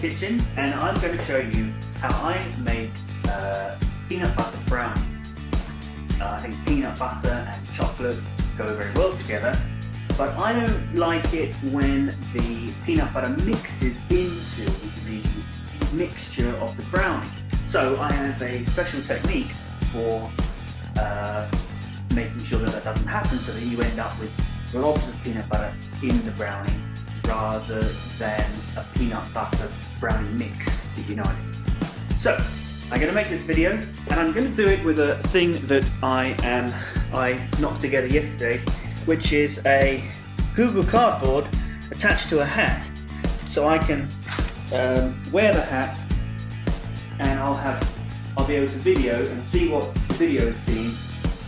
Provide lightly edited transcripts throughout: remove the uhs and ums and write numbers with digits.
kitchen and I'm going to show you how I make peanut butter brownies. I think peanut butter and chocolate go very well together, but I don't like it when the peanut butter mixes into the mixture of the brownie. So I have a special technique for making sure that that doesn't happen, so that you end up with lots of peanut butter in the brownie rather than a peanut butter brownie mix, if you know what I mean. So I'm going to make this video, and I'm going to do it with a thing that I knocked together yesterday, which is a Google Cardboard attached to a hat, so I can wear the hat, and I'll be able to video and see what the video is seeing,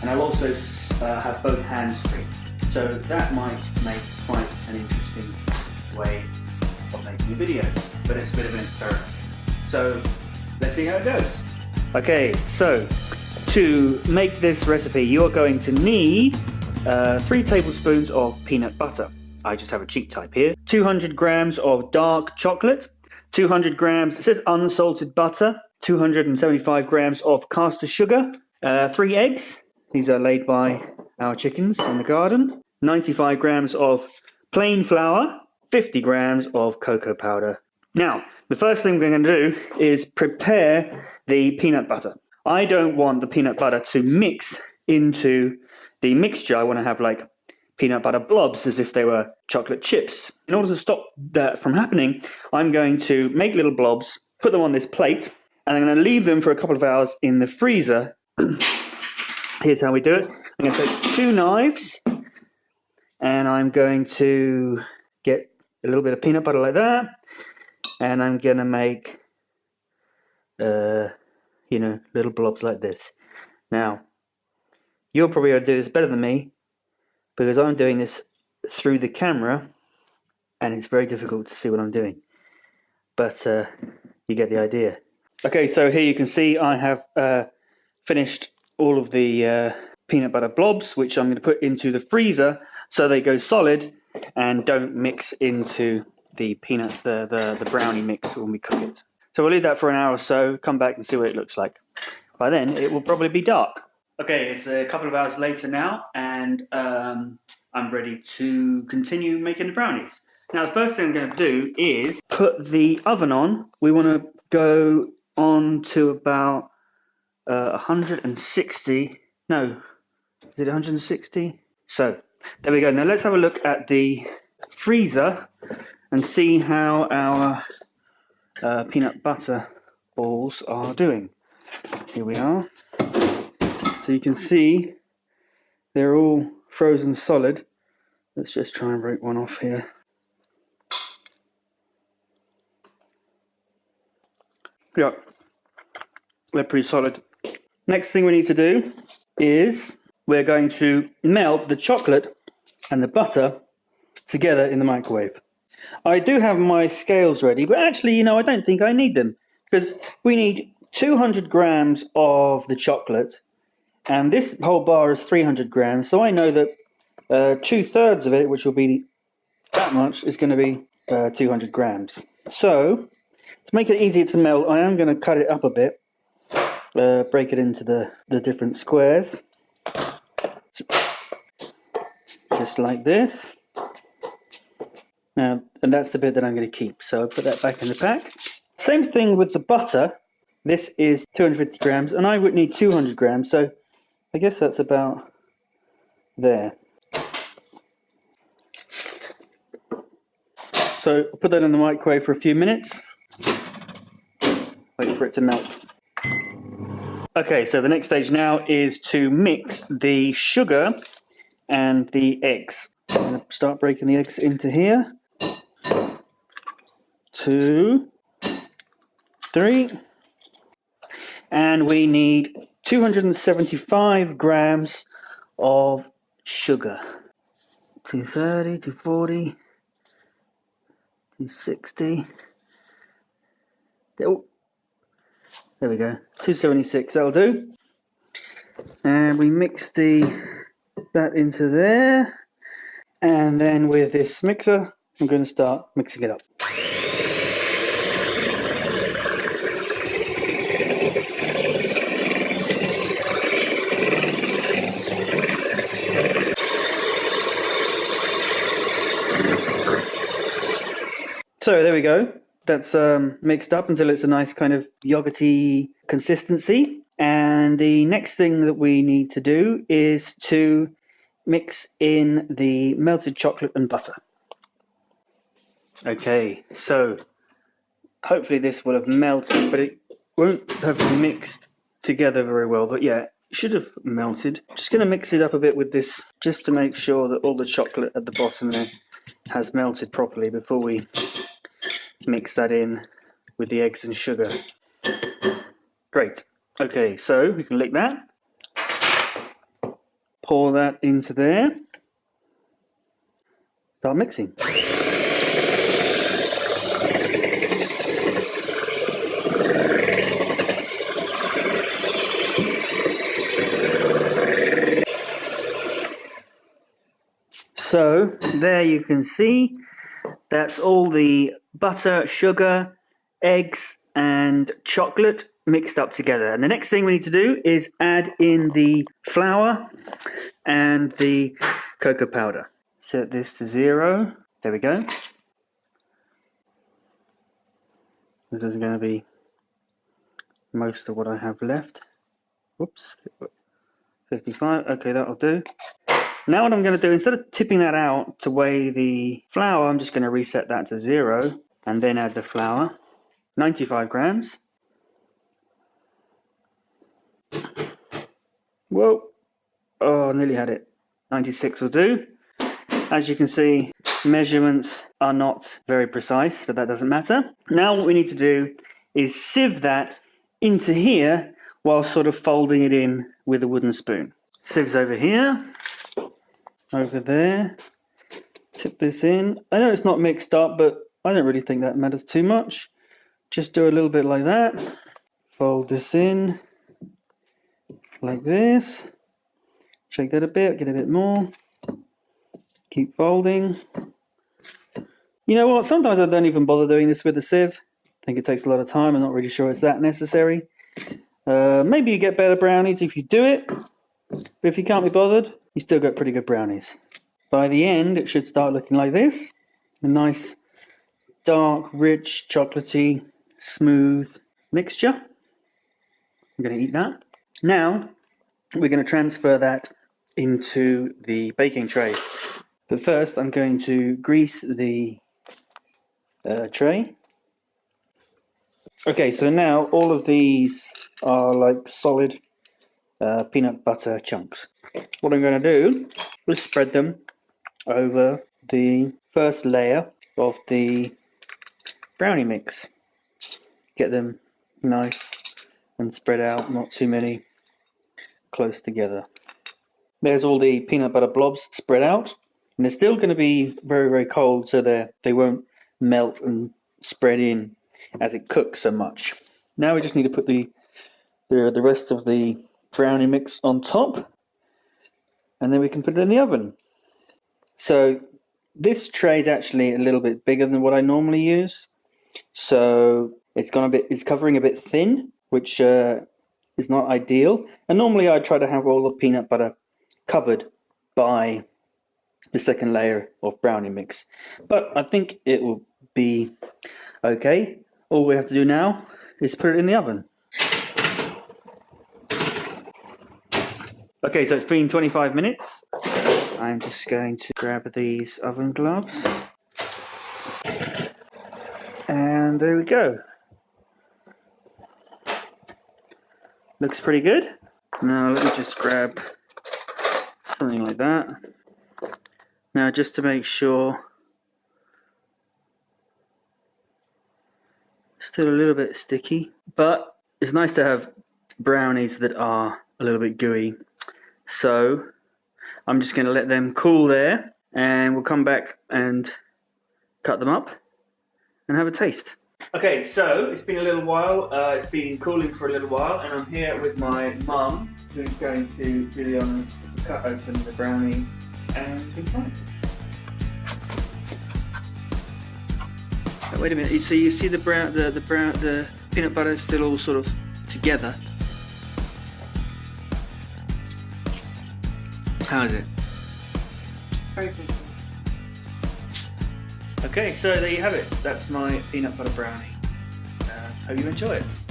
and I'll also have both hands free. So that might make quite an interesting way of making a video, but it's a bit of an experiment. So let's see how it goes. Okay, so to make this recipe you're going to need 3 tablespoons of peanut butter. I just have a cheap type here. 200 grams of dark chocolate, 200 grams, it says unsalted butter, 275 grams of caster sugar, 3 eggs, these are laid by our chickens in the garden, 95 grams of plain flour, 50 grams of cocoa powder. Now, the first thing we're going to do is prepare the peanut butter. I don't want the peanut butter to mix into the mixture. I want to have like peanut butter blobs as if they were chocolate chips. In order to stop that from happening, I'm going to make little blobs, put them on this plate, and I'm going to leave them for a couple of hours in the freezer. Here's how we do it. I'm going to take 2 knives, and I'm going to get a little bit of peanut butter like that, and I'm going to make, little blobs like this. Now, you'll probably be able to do this better than me, because I'm doing this through the camera, and it's very difficult to see what I'm doing. But you get the idea. Okay, so here you can see I have finished all of the peanut butter blobs, which I'm going to put into the freezer so they go solid and don't mix into the brownie mix when we cook it. So we'll leave that for an hour or so, come back and see what it looks like. By then it will probably be dark. Okay, it's a couple of hours later now, and I'm ready to continue making the brownies. Now the first thing I'm going to do is put the oven on. We want to go on to about 160, no, is it 160? So, there we go. Now let's have a look at the freezer and see how our peanut butter balls are doing. Here we are. So you can see they're all frozen solid. Let's just try and break one off here. Yeah, they're pretty solid. Next thing we need to do is we're going to melt the chocolate and the butter together in the microwave. I do have my scales ready, but actually, I don't think I need them, because we need 200 grams of the chocolate, and this whole bar is 300 grams, so I know that 2/3 of it, which will be that much, is going to be 200 grams. So, to make it easier to melt, I am going to cut it up a bit, break it into the different squares, just like this. Now, and that's the bit that I'm going to keep, so I'll put that back in the pack. Same thing with the butter. This is 250 grams, and I would need 200 grams, so I guess that's about there. So I'll put that in the microwave for a few minutes, wait for it to melt. Okay, so the next stage now is to mix the sugar and the eggs. I'm going to start breaking the eggs into here. 2, 3, and we need 275 grams of sugar. 230, 240, 260. Oh, there we go. 276. That'll do. And we mix that into there, and then with this mixer, I'm going to start mixing it up. So there we go. That's mixed up until it's a nice kind of yogurty consistency. And the next thing that we need to do is to mix in the melted chocolate and butter. Okay, so hopefully this will have melted, but it won't have mixed together very well. But yeah, it should have melted. Just going to mix it up a bit with this, just to make sure that all the chocolate at the bottom there has melted properly before we mix that in with the eggs and sugar. Great. Okay, so we can lick that. Pour that into there. Start mixing. So there you can see that's all the butter, sugar, eggs and chocolate mixed up together. And the next thing we need to do is add in the flour and the cocoa powder. Set this to 0. There we go. This is going to be most of what I have left. Whoops, 55. Okay, that'll do. Now what I'm going to do, instead of tipping that out to weigh the flour, I'm just going to reset that to 0 and then add the flour. 95 grams. Whoa. Oh, nearly had it. 96 will do. As you can see, measurements are not very precise, but that doesn't matter. Now what we need to do is sieve that into here while sort of folding it in with a wooden spoon. Sieve's over here. Over there. Tip this in. I know it's not mixed up, but I don't really think that matters too much. Just do a little bit like that. Fold this in like this. Shake that a bit, get a bit more. Keep folding. You know what? Sometimes I don't even bother doing this with a sieve. I think it takes a lot of time. I'm not really sure it's that necessary. Maybe you get better brownies if you do it. But if you can't be bothered, you still get pretty good brownies. By the end, it should start looking like this. A nice, dark, rich, chocolatey, smooth mixture. I'm going to eat that. Now, we're going to transfer that into the baking tray. But first, I'm going to grease the tray. Okay, so now all of these are like solid peanut butter chunks. What I'm going to do is spread them over the first layer of the brownie mix. Get them nice and spread out, not too many close together. There's all the peanut butter blobs spread out, and they're still going to be very, very cold, so they won't melt and spread in as it cooks so much. Now we just need to put the rest of the brownie mix on top, and then we can put it in the oven. So this tray is actually a little bit bigger than what I normally use, so it's covering a bit thin, which is not ideal. And normally I try to have all the peanut butter covered by the second layer of brownie mix, but I think it will be okay. All we have to do now is put it in the oven. Okay, so it's been 25 minutes. I'm just going to grab these oven gloves. And there we go. Looks pretty good. Now let me just grab something like that. Now just to make sure, still a little bit sticky, but it's nice to have brownies that are a little bit gooey. So I'm just going to let them cool there, and we'll come back and cut them up and have a taste. Okay, so it's been a little while, it's been cooling for a little while, and I'm here with my mum, who's going to do the honours to cut open the brownie and be fine. Wait a minute, so you see the peanut butter is still all sort of together. How is it? Very good. Okay, so there you have it. That's my peanut butter brownie. Hope you enjoy it.